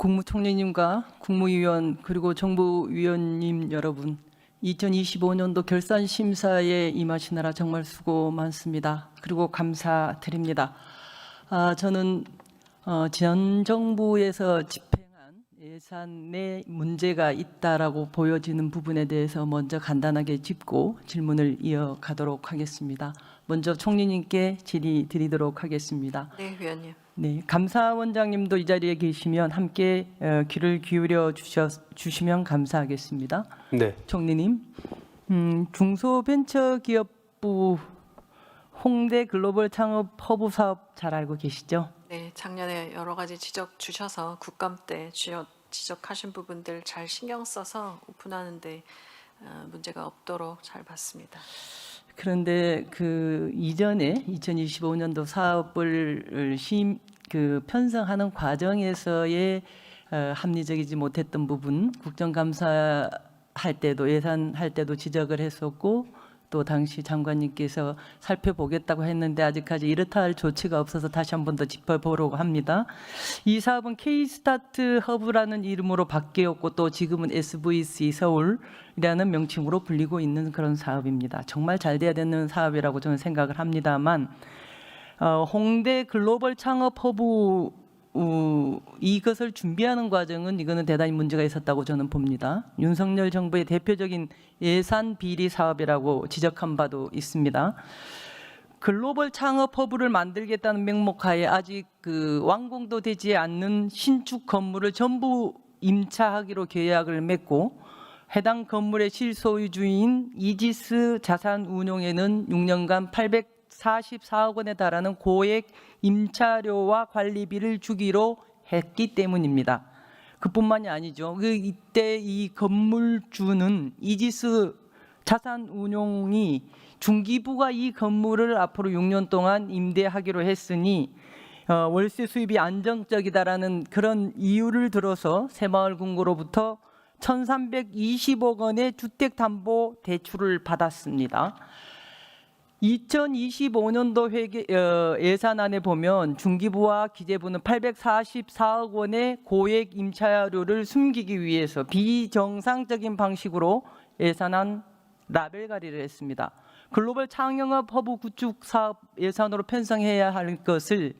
국무총리님과 국무위원 그리고 정부위원님 여러분, 2025년도 결산 심사에 임하시느라 정말 수고 많습니다. 그리고 감사드립니다. 저는 전 정부에서 집행한 예산에 문제가 있다라고 보여지는 부분에 대해서 먼저 간단하게 짚고 질문을 이어가도록 하겠습니다. 먼저 총리님께 질의 드리도록 하겠습니다. 네, 위원님. 네, 감사원장님도 이 자리에 계시면 함께 귀를 기울여 주시면 감사하겠습니다. 네. 총리님, 중소벤처기업부 홍대 글로벌 창업 허브 사업 잘 알고 계시죠? 네, 작년에 여러 가지 지적 주셔서 국감 때 지적하신 부분들 잘 신경 써서 오픈하는데 문제가 없도록 잘 봤습니다. 그런데 그 이전에 2025년도 사업을 편성하는 과정에서의 합리적이지 못했던 부분, 국정감사 할 때도 예산할 때도 지적을 했었고, 또 당시 장관님께서 살펴보겠다고 했는데 아직까지 이렇다 할 조치가 없어서 다시 한 번 더 짚어보려고 합니다. 이 사업은 K-스타트 허브라는 이름으로 바뀌었고 또 지금은 SVC 서울이라는 명칭으로 불리고 있는 그런 사업입니다. 정말 잘 돼야 되는 사업이라고 저는 생각을 합니다만, 홍대 글로벌 창업 허브 이것을 준비하는 과정은 이거는 대단히 문제가 있었다고 저는 봅니다. 윤석열 정부의 대표적인 예산 비리 사업이라고 지적한 바도 있습니다. 글로벌 창업 허브를 만들겠다는 명목하에 아직 완공도 되지 않는 신축 건물을 전부 임차하기로 계약을 맺고 해당 건물의 실소유주인 이지스 자산운용에는 6년간 844억 원에 달하는 고액 임차료와 관리비를 주기로 했기 때문입니다. 그뿐만이 아니죠. 이때 이 건물주는 이지스 자산운용이 중기부가 이 건물을 앞으로 6년 동안 임대하기로 했으니 월세 수입이 안정적이다라는 그런 이유를 들어서 새마을금고로부터 1,320억 원의 주택담보 대출을 받았습니다. 2025년도 예산안에 보면 중기부와 기재부는 844억 원의 고액 임차료를 숨기기 위해서 비정상적인 방식으로 예산안 라벨 가리를 했습니다. 글로벌 창업 허브 구축 사업 예산으로 편성해야 할 것을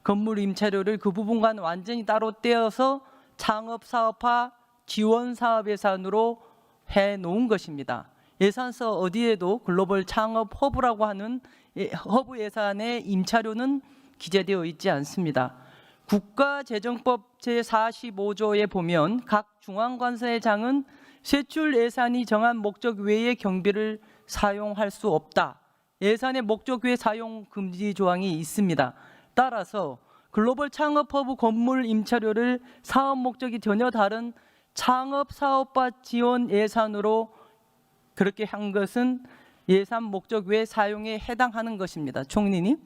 건물 임차료를 그 부분과는 완전히 따로 떼어서 창업 사업화 지원 사업 예산으로 해놓은 것입니다. 예산서 어디에도 글로벌 창업 허브라고 하는 허브 예산의 임차료는 기재되어 있지 않습니다. 국가재정법 제45조에 보면 각 중앙관세장은 세출 예산이 정한 목적 외의 경비를 사용할 수 없다. 예산의 목적 외 사용 금지 조항이 있습니다. 따라서 글로벌 창업 허브 건물 임차료를 사업 목적이 전혀 다른 창업 사업화 지원 예산으로 그렇게 한 것은 예산 목적 외 사용에 해당하는 것입니다. 총리님,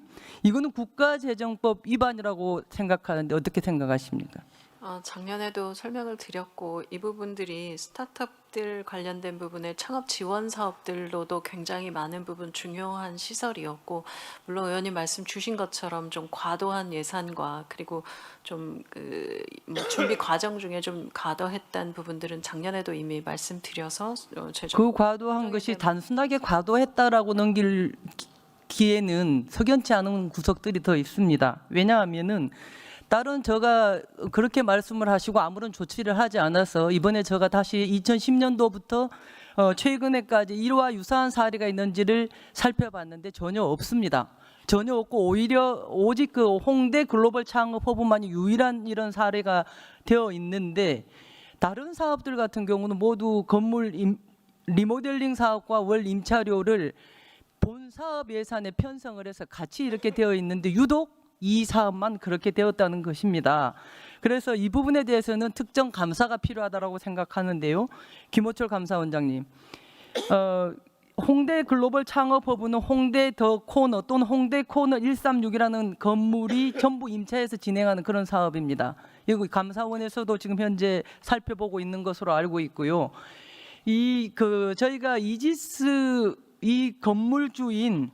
이거는 국가재정법 위반이라고 생각하는데 어떻게 생각하십니까? 작년에도 설명을 드렸고 이 부분들이 스타트업들 관련된 부분에 창업 지원 사업들로도 굉장히 많은 부분 중요한 시설이었고, 물론 의원님 말씀 주신 것처럼 좀 과도한 예산과 그리고 좀 준비 과정 중에 좀 과도했다는 부분들은 작년에도 이미 말씀드려서 그 과도한 것이 단순하게 과도했다라고 넘길 기에는 석연치 않은 구석들이 더 있습니다. 왜냐하면은 다른 제가 그렇게 말씀을 하시고 아무런 조치를 하지 않아서 이번에 제가 다시 2010년도부터 최근에까지 이와 유사한 사례가 있는지를 살펴봤는데 전혀 없습니다. 전혀 없고 오직 홍대 글로벌 창업 허브만이 유일한 이런 사례가 되어 있는데, 다른 사업들 같은 경우는 모두 건물 리모델링 사업과 월 임차료를 본 사업 예산에 편성을 해서 같이 이렇게 되어 있는데 유독 이 사업만 그렇게 되었다는 것입니다. 그래서 이 부분에 대해서는 특정 감사가 필요하다고 생각하는데요. 김호철 감사원장님, 홍대 글로벌 창업 허브는 홍대 더 코너 또는 홍대 코너 136이라는 건물이 전부 임차해서 진행하는 그런 사업입니다. 여기 감사원에서도 지금 현재 살펴보고 있는 것으로 알고 있고요. 저희가 이지스 이 건물주인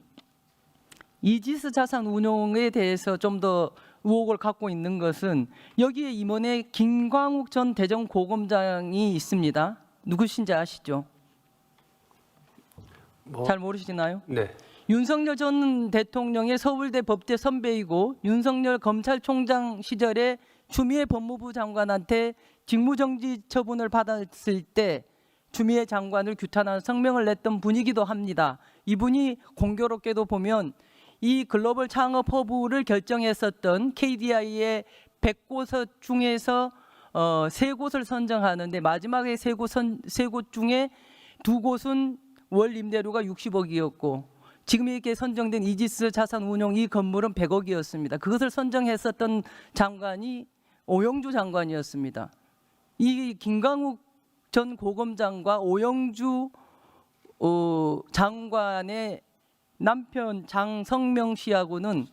이지스 자산운용에 대해서 좀 더 의혹을 갖고 있는 것은 여기에 임원에 김광욱 전 대전고검장이 있습니다. 누구신지 아시죠? 잘 모르시나요? 네. 윤석열 전 대통령의 서울대 법대 선배이고 윤석열 검찰총장 시절에 추미애 법무부 장관한테 직무정지 처분을 받았을 때 추미애 장관을 규탄하는 성명을 냈던 분이기도 합니다. 이분이 공교롭게도 보면 이 글로벌 창업 허브를 결정했었던 KDI의 100곳 중에서 3곳을 선정하는데 마지막에 3곳 중에 2곳은 월 임대료가 60억이었고 지금 이렇게 선정된 이지스 자산운용 이 건물은 100억이었습니다. 그것을 선정했었던 장관이 오영주 장관이었습니다. 이 김광욱 전 고검장과 오영주 장관의 남편 장성명 씨하고는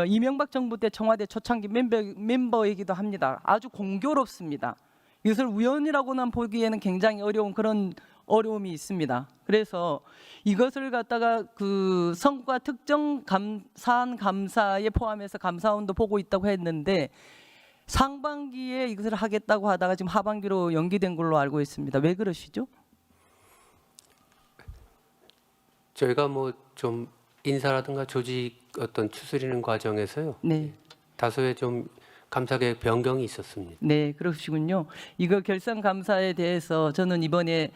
이명박 정부 때 청와대 초창기 멤버이기도 합니다. 아주 공교롭습니다. 이것을 우연이라고는 보기에는 굉장히 어려운 그런 어려움이 있습니다. 그래서 이것을 갖다가 그 성과 특정 사안 감사에 포함해서 감사원도 보고 있다고 했는데 상반기에 이것을 하겠다고 하다가 지금 하반기로 연기된 걸로 알고 있습니다. 왜 그러시죠? 저희가 뭐 좀 인사라든가 조직 어떤 추스리는 과정에서요. 네. 다소의 좀 감사계획 변경이 있었습니다. 네, 그러시군요. 이거 결산 감사에 대해서 저는 이번에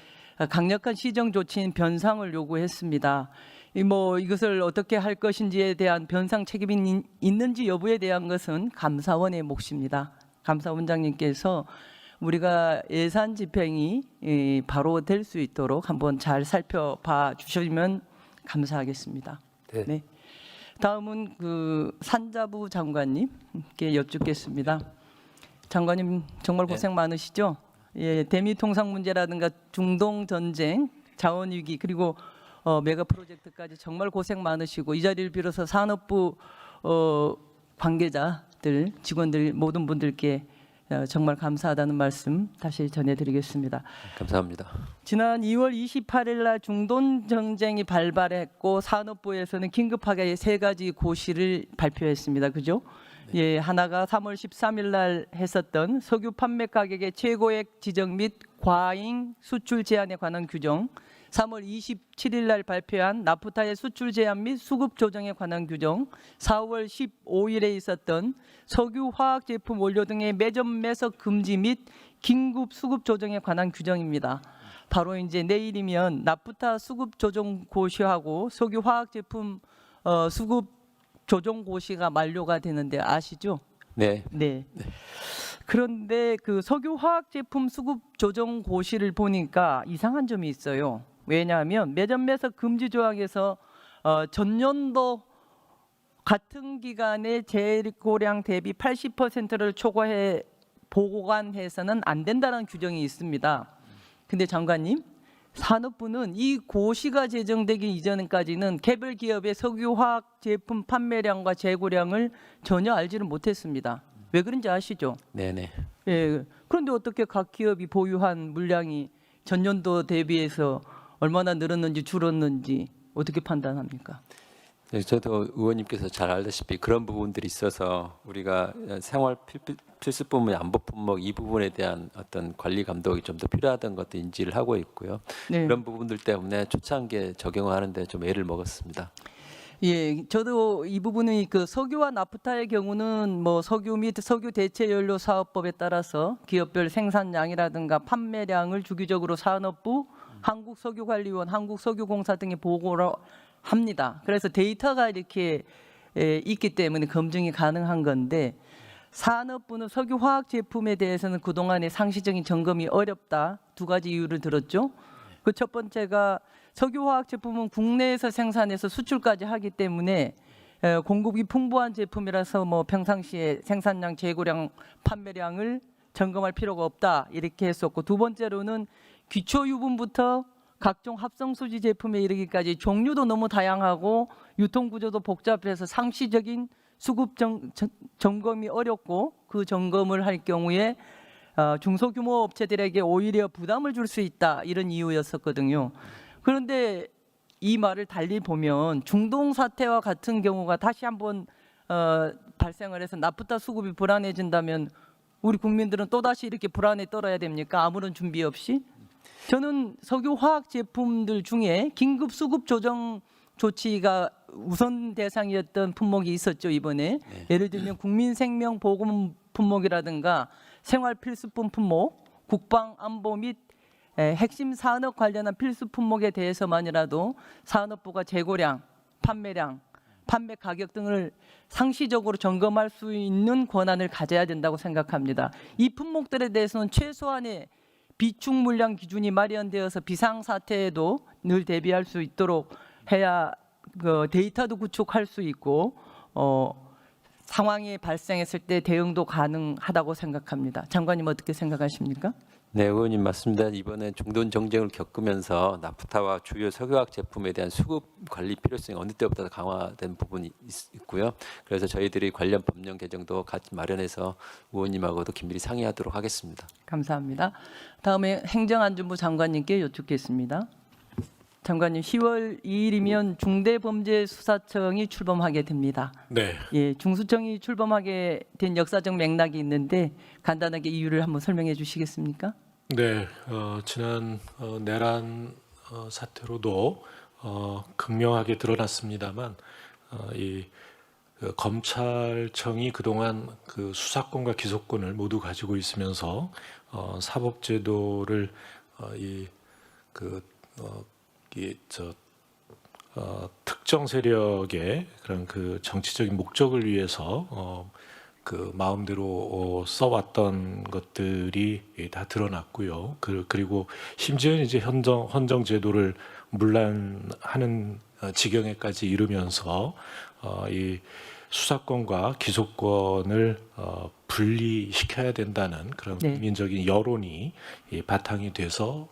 강력한 시정 조치인 변상을 요구했습니다. 이것을 어떻게 할 것인지에 대한 변상 책임이 있는지 여부에 대한 것은 감사원의 몫입니다. 감사원장님께서 우리가 예산 집행이 바로 될 수 있도록 한번 잘 살펴봐 주시면 감사하겠습니다. 네. 네. 다음은 그 산자부 장관님께 여쭙겠습니다. 장관님 정말 고생 많으시죠? 예, 대미 통상 문제라든가 중동 전쟁, 자원 위기 그리고 메가 프로젝트까지 정말 고생 많으시고 이 자리를 빌어서 산업부 관계자들, 직원들 모든 분들께 정말 감사하다는 말씀 다시 전해드리겠습니다. 감사합니다. 지난 2월 28일 날 중동 전쟁이 발발했고 산업부에서는 긴급하게 3가지 고시를 발표했습니다. 그죠? 예, 하나가 3월 13일 날 했었던 석유 판매 가격의 최고액 지정 및 과잉 수출 제한에 관한 규정, 3월 27일 날 발표한 나프타의 수출 제한 및 수급 조정에 관한 규정, 4월 15일에 있었던 석유 화학 제품 원료 등의 매점 매석 금지 및 긴급 수급 조정에 관한 규정입니다. 바로 이제 내일이면 나프타 수급 조정 고시하고 석유 화학 제품 수급 조정 고시가 만료가 되는데 아시죠? 네. 네. 그런데 그 석유 화학 제품 수급 조정 고시를 보니까 이상한 점이 있어요. 왜냐하면 매점 매석 금지 조항에서 전년도 같은 기간에 재고량 대비 80%를 초과해 보관해서는 안 된다는 규정이 있습니다. 근데 장관님, 산업부는 이 고시가 제정되기 이전까지는 개별 기업의 석유화학 제품 판매량과 재고량을 전혀 알지를 못했습니다. 왜 그런지 아시죠? 네네. 예. 그런데 어떻게 각 기업이 보유한 물량이 전년도 대비해서 얼마나 늘었는지 줄었는지 어떻게 판단합니까? 네, 저도 의원님께서 잘 알다시피 그런 부분들이 있어서 우리가 생활 필수품 안보 품목 이 부분에 대한 어떤 관리 감독이 좀 더 필요하다는 것도 인지를 하고 있고요. 네. 그런 부분들 때문에 초창기에 적용하는데 좀 애를 먹었습니다. 예, 저도 이 부분이 그 석유와 나프타의 경우는 뭐 석유 및 석유 대체 연료 사업법에 따라서 기업별 생산량이라든가 판매량을 주기적으로 산업부, 한국석유관리원, 한국석유공사 등에 보고를 합니다. 그래서 데이터가 이렇게 있기 때문에 검증이 가능한 건데 산업부는 석유화학 제품에 대해서는 그동안의 상시적인 점검이 어렵다. 2가지 이유를 들었죠. 그 첫 번째가 석유화학 제품은 국내에서 생산해서 수출까지 하기 때문에 공급이 풍부한 제품이라서 뭐 평상시에 생산량, 재고량, 판매량을 점검할 필요가 없다 이렇게 했었고, 2번째로는 기초 유분부터 각종 합성 수지 제품에 이르기까지 종류도 너무 다양하고 유통 구조도 복잡해서 상시적인 수급 점검이 어렵고 그 점검을 할 경우에 중소규모 업체들에게 오히려 부담을 줄 수 있다 이런 이유였었거든요. 그런데 이 말을 달리 보면 중동 사태와 같은 경우가 다시 한번 발생을 해서 나프타 수급이 불안해진다면 우리 국민들은 또다시 이렇게 불안에 떨어야 됩니까? 아무런 준비 없이? 저는 석유 화학 제품들 중에 긴급 수급 조정 조치가 우선 대상이었던 품목이 있었죠, 이번에. 예를 들면 국민생명보험 품목이라든가 생활필수품 품목, 국방안보 및 핵심 산업 관련한 필수 품목에 대해서만이라도 산업부가 재고량, 판매량, 판매 가격 등을 상시적으로 점검할 수 있는 권한을 가져야 된다고 생각합니다. 이 품목들에 대해서는 최소한의 비축 물량 기준이 마련되어서 비상 사태에도 늘 대비할 수 있도록 해야 그 데이터도 구축할 수 있고 상황이 발생했을 때 대응도 가능하다고 생각합니다. 장관님 어떻게 생각하십니까? 네, 의원님 맞습니다. 이번에 중돈 정쟁을 겪으면서 나프타와 주요 석유화학 제품에 대한 수급 관리 필요성이 어느 때보다 더 강화된 부분이 있고요. 그래서 저희들이 관련 법령 개정도 같이 마련해서 의원님하고도 긴밀히 상의하도록 하겠습니다. 감사합니다. 다음에 행정안전부 장관님께 여쭙겠습니다. 장관님, 10월 2일이면 중대범죄수사청이 출범하게 됩니다. 네, 예, 중수청이 출범하게 된 역사적 맥락이 있는데 간단하게 이유를 한번 설명해 주시겠습니까? 네, 지난 내란 사태로도 극명하게 드러났습니다만 검찰청이 그동안 그 수사권과 기소권을 모두 가지고 있으면서 사법제도를 특정 세력의 그런 그 정치적인 목적을 위해서 그 마음대로 써왔던 것들이 다 드러났고요. 그리고 심지어 이제 헌정 제도를 문란하는 지경에까지 이르면서 이 수사권과 기소권을 분리시켜야 된다는 그런 네. 국민적인 여론이 바탕이 돼서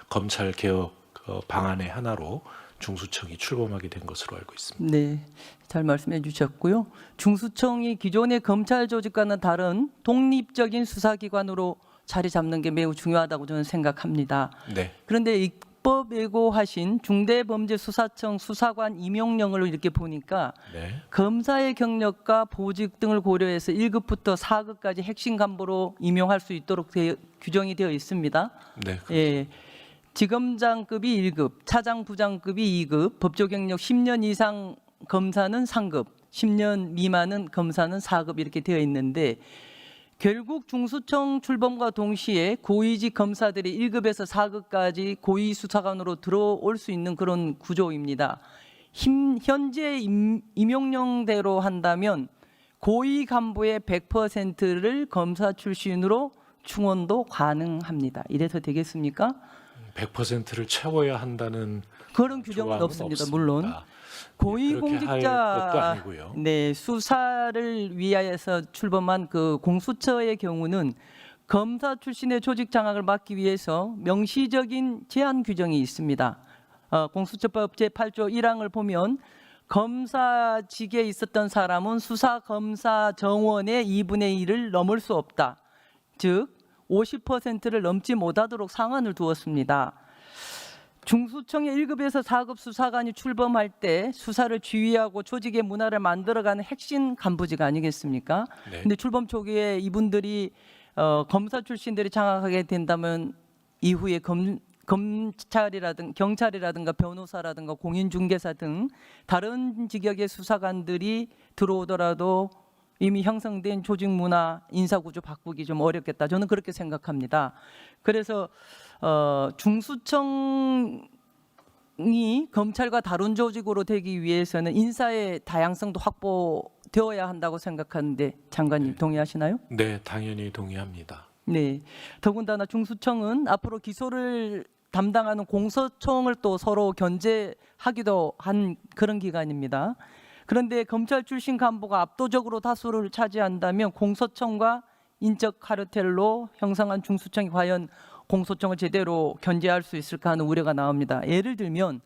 검찰 개혁 방안의 하나로 중수청이 출범하게 된 것으로 알고 있습니다. 네, 잘 말씀해 주셨고요. 중수청이 기존의 검찰 조직과는 다른 독립적인 수사기관으로 자리 잡는 게 매우 중요하다고 저는 생각합니다. 네, 그런데 입법 예고하신 중대범죄수사청 수사관 임용령을 이렇게 보니까 네, 검사의 경력과 보직 등을 고려해서 1급부터 4급까지 핵심 간부로 임용할 수 있도록 규정이 되어 있습니다. 네, 예. 지검장급이 1급, 차장부장급이 2급, 법조경력 10년 이상 검사는 3급, 10년 미만은 검사는 4급 이렇게 되어 있는데 결국 중수청 출범과 동시에 고위직 검사들이 1급에서 4급까지 고위수사관으로 들어올 수 있는 그런 구조입니다. 현재 임용령대로 한다면 고위 간부의 100%를 검사 출신으로 충원도 가능합니다. 이래서 되겠습니까? 100%를 채워야 한다는 그런 규정은 조항은 없습니다. 물론 그렇게 할 것도 고위공직자 아니고요. 네, 수사를 위하여서 출범한 그 공수처의 경우는 검사 출신의 조직 장악을 막기 위해서 명시적인 제한 규정이 있습니다. 공수처법 제8조 1항을 보면 검사직에 있었던 사람은 수사검사 정원의 2분의 1을 넘을 수 없다. 즉 50%를 넘지 못하도록 상한을 두었습니다. 중수청의 1급에서 4급 수사관이 출범할 때 수사를 지휘하고 조직의 문화를 만들어가는 핵심 간부직 아니겠습니까? 네. 근데 출범 초기에 이분들이 검사 출신들이 장악하게 된다면 이후에 검찰이라든가 경찰이라든가 변호사라든가 공인중개사 등 다른 직역의 수사관들이 들어오더라도 이미 형성된 조직 문화, 인사구조 바꾸기 좀 어렵겠다. 저는 그렇게 생각합니다. 그래서 중수청이 검찰과 다른 조직으로 되기 위해서는 인사의 다양성도 확보되어야 한다고 생각하는데 장관님 동의하시나요? 네, 당연히 동의합니다. 네. 더군다나 중수청은 앞으로 기소를 담당하는 공소청을 또 서로 견제하기도 한 그런 기관입니다. 그런데 검찰 출신 간부가 압도적으로 다수를 차지한다면 공소청과 인적 카르텔로 형성한 중수청이 과연 공소청을 제대로 견제할 수 있을까 하는 우려가 나옵니다. 예를 들면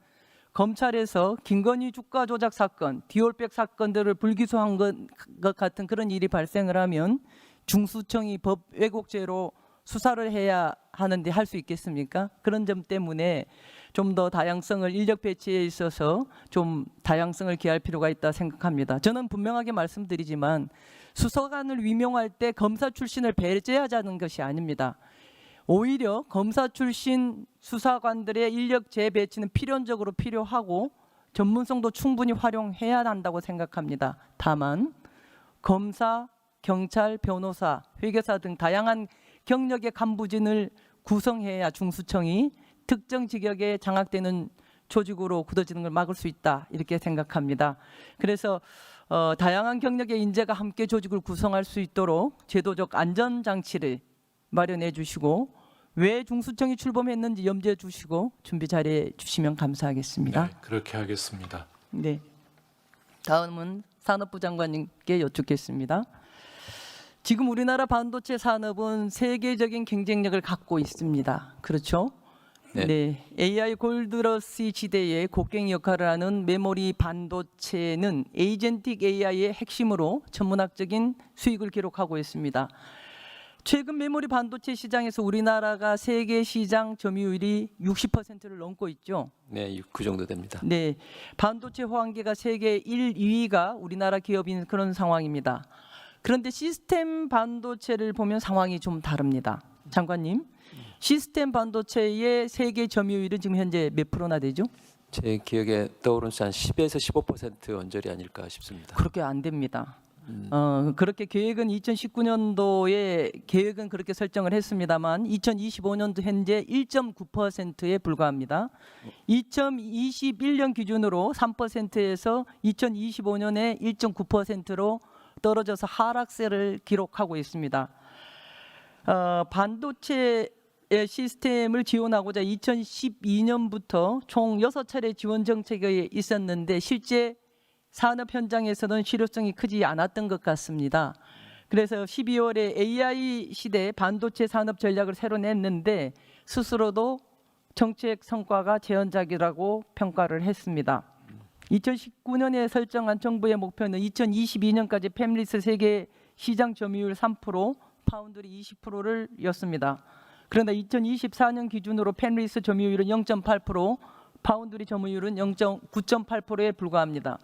검찰에서 김건희 주가 조작 사건, 디올백 사건들을 불기소한 것 같은 그런 일이 발생을 하면 중수청이 법 왜곡죄로 수사를 해야 하는데 할 수 있겠습니까? 그런 점 때문에 좀 더 다양성을 인력 배치에 있어서 좀 다양성을 기할 필요가 있다 생각합니다. 저는 분명하게 말씀드리지만 수사관을 위명할 때 검사 출신을 배제하자는 것이 아닙니다. 오히려 검사 출신 수사관들의 인력 재배치는 필연적으로 필요하고 전문성도 충분히 활용해야 한다고 생각합니다. 다만 검사, 경찰, 변호사, 회계사 등 다양한 경력의 간부진을 구성해야 중수청이 특정 직역에 장악되는 조직으로 굳어지는 걸 막을 수 있다 이렇게 생각합니다. 그래서 다양한 경력의 인재가 함께 조직을 구성할 수 있도록 제도적 안전장치를 마련해 주시고 왜 중수청이 출범했는지 염두에 주시고 준비 잘해 주시면 감사하겠습니다. 네, 그렇게 하겠습니다. 네. 다음은 산업부 장관님께 여쭙겠습니다. 지금 우리나라 반도체 산업은 세계적인 경쟁력을 갖고 있습니다. 그렇죠? 네. 네. AI 골드러시 시대에 곡괭이 역할을 하는 메모리 반도체는 에이전틱 AI의 핵심으로 천문학적인 수익을 기록하고 있습니다. 최근 메모리 반도체 시장에서 우리나라가 세계 시장 점유율이 60%를 넘고 있죠. 네, 그 정도 됩니다. 네, 반도체 호황기가 세계 1, 2위가 우리나라 기업인 그런 상황입니다. 그런데 시스템 반도체를 보면 상황이 좀 다릅니다. 장관님, 시스템 반도체의 세계 점유율은 지금 현재 몇 프로나 되죠? 제 기억에 떠오르는 한 10에서 15% 언저리 아닐까 싶습니다. 그렇게 안 됩니다. 그렇게 계획은 2019년도에 계획은 그렇게 설정을 했습니다만 2025년도 현재 1.9%에 불과합니다. 2021년 기준으로 3%에서 2025년에 1.9%로 떨어져서 하락세를 기록하고 있습니다. 반도체 시스템을 지원하고자 2012년부터 총 6차례 지원 정책이 있었는데 실제 산업 현장에서는 실효성이 크지 않았던 것 같습니다. 그래서 12월에 AI 시대 반도체 산업 전략을 새로 냈는데 스스로도 정책 성과가 제한적이라고 평가를 했습니다. 2019년에 설정한 정부의 목표는 2022년까지 팹리스 세계 시장 점유율 3%, 파운드리 20%를 였습니다. 그러나 2024년 기준으로 팹리스 점유율은 0.8%, 파운드리 점유율은 9.8%에 불과합니다.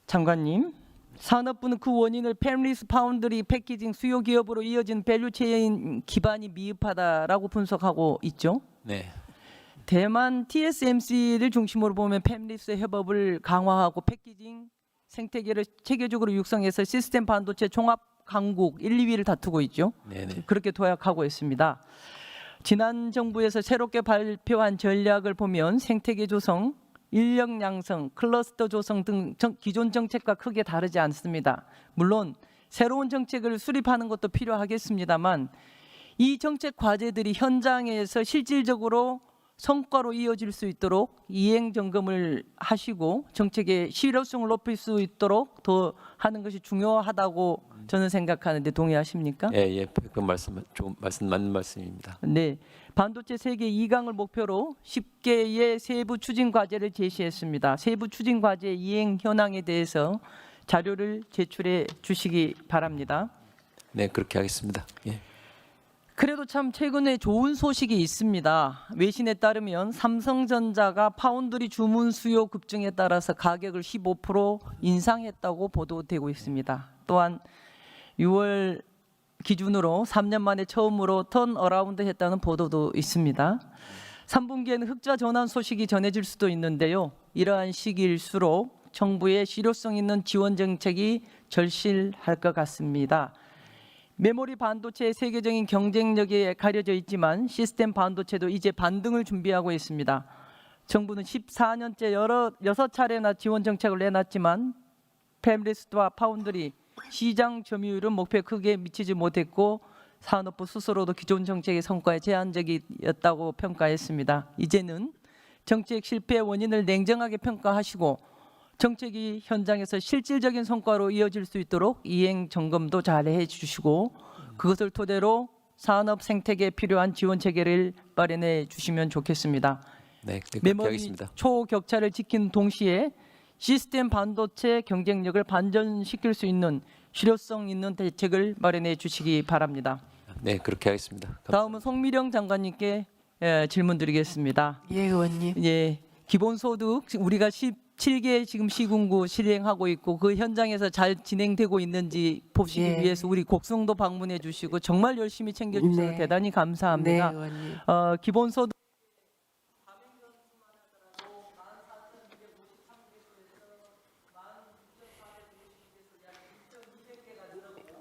장관님, 산업부는 그 원인을 팹리스, 파운드리, 패키징, 수요 기업으로 이어진 밸류체인 기반이 미흡하다라고 분석하고 있죠. 네. 대만 TSMC를 중심으로 보면 팹리스 협업을 강화하고 패키징 생태계를 체계적으로 육성해서 시스템 반도체 종합 강국 1, 2위를 다투고 있죠. 네네. 그렇게 도약하고 있습니다. 지난 정부에서 새롭게 발표한 전략을 보면 생태계 조성, 인력 양성, 클러스터 조성 등 기존 정책과 크게 다르지 않습니다. 물론 새로운 정책을 수립하는 것도 필요하겠습니다만 이 정책 과제들이 현장에서 실질적으로 성과로 이어질 수 있도록 이행 점검을 하시고 정책의 실효성을 높일 수 있도록 더 하는 것이 중요하다고 저는 생각하는데 동의하십니까? 예, 그 말씀 맞는 말씀입니다. 네, 반도체 세계 2강을 목표로 10개의 세부 추진 과제를 제시했습니다. 세부 추진 과제 이행 현황에 대해서 자료를 제출해 주시기 바랍니다. 네, 그렇게 하겠습니다. 예. 그래도 참 최근에 좋은 소식이 있습니다. 외신에 따르면 삼성전자가 파운드리 주문 수요 급증에 따라서 가격을 15% 인상했다고 보도되고 있습니다. 또한 6월 기준으로 3년 만에 처음으로 턴어라운드 했다는 보도도 있습니다. 3분기에는 흑자 전환 소식이 전해질 수도 있는데요. 이러한 시기일수록 정부의 실효성 있는 지원 정책이 절실할 것 같습니다. 메모리 반도체의 세계적인 경쟁력이 가려져 있지만 시스템 반도체도 이제 반등을 준비하고 있습니다. 정부는 14년째 6차례나 지원 정책을 내놨지만 팹리스와 파운드리 시장 점유율은 목표에 크게 미치지 못했고 산업부 스스로도 기존 정책의 성과에 제한적이었다고 평가했습니다. 이제는 정책 실패의 원인을 냉정하게 평가하시고 정책이 현장에서 실질적인 성과로 이어질 수 있도록 이행 점검도 잘 해주시고 그것을 토대로 산업 생태계에 필요한 지원 체계를 마련해 주시면 좋겠습니다. 네, 그렇게 메모리 하겠습니다. 초격차를 지키는 동시에 시스템 반도체 경쟁력을 반전시킬 수 있는 실효성 있는 대책을 마련해 주시기 바랍니다. 네, 그렇게 하겠습니다. 다음은 송미령 장관님께 질문드리겠습니다. 예, 의원님. 예, 기본소득 우리가 17개 지금 시군구 실행하고 있고 그 현장에서 잘 진행되고 있는지 보시기 예. 위해서 우리 곡성도 방문해 주시고 정말 열심히 챙겨주셔서 네. 대단히 네, 감사합니다. 의원님. 기본소득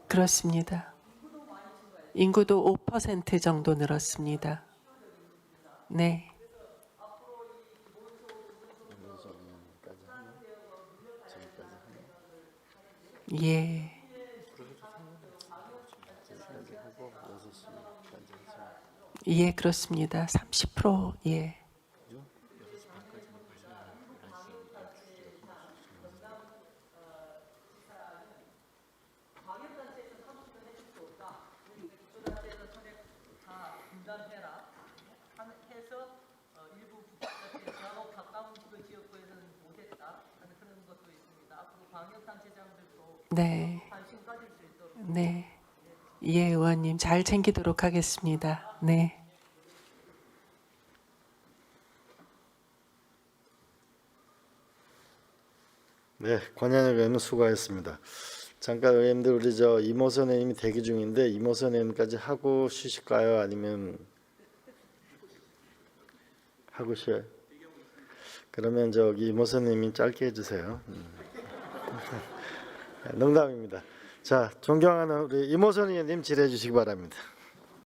그렇습니다. 인구도 5% 정도 늘었습니다. 네. 예. 예, 그렇습니다. 30% 예. 네. 네. 예, 의원님 잘 챙기도록 하겠습니다. 네. 네, 권현혁 의원님 수고하셨습니다. 잠깐 의원님들 우리 이모선 의원님이 대기 중인데 이모선 의원님까지 하고 쉬실까요? 아니면 하고 쉬어요? 그러면 이모선 의원님 짧게 해주세요. 농담입니다. 자, 존경하는 우리 이모선 의원님 질의해 주시기 바랍니다.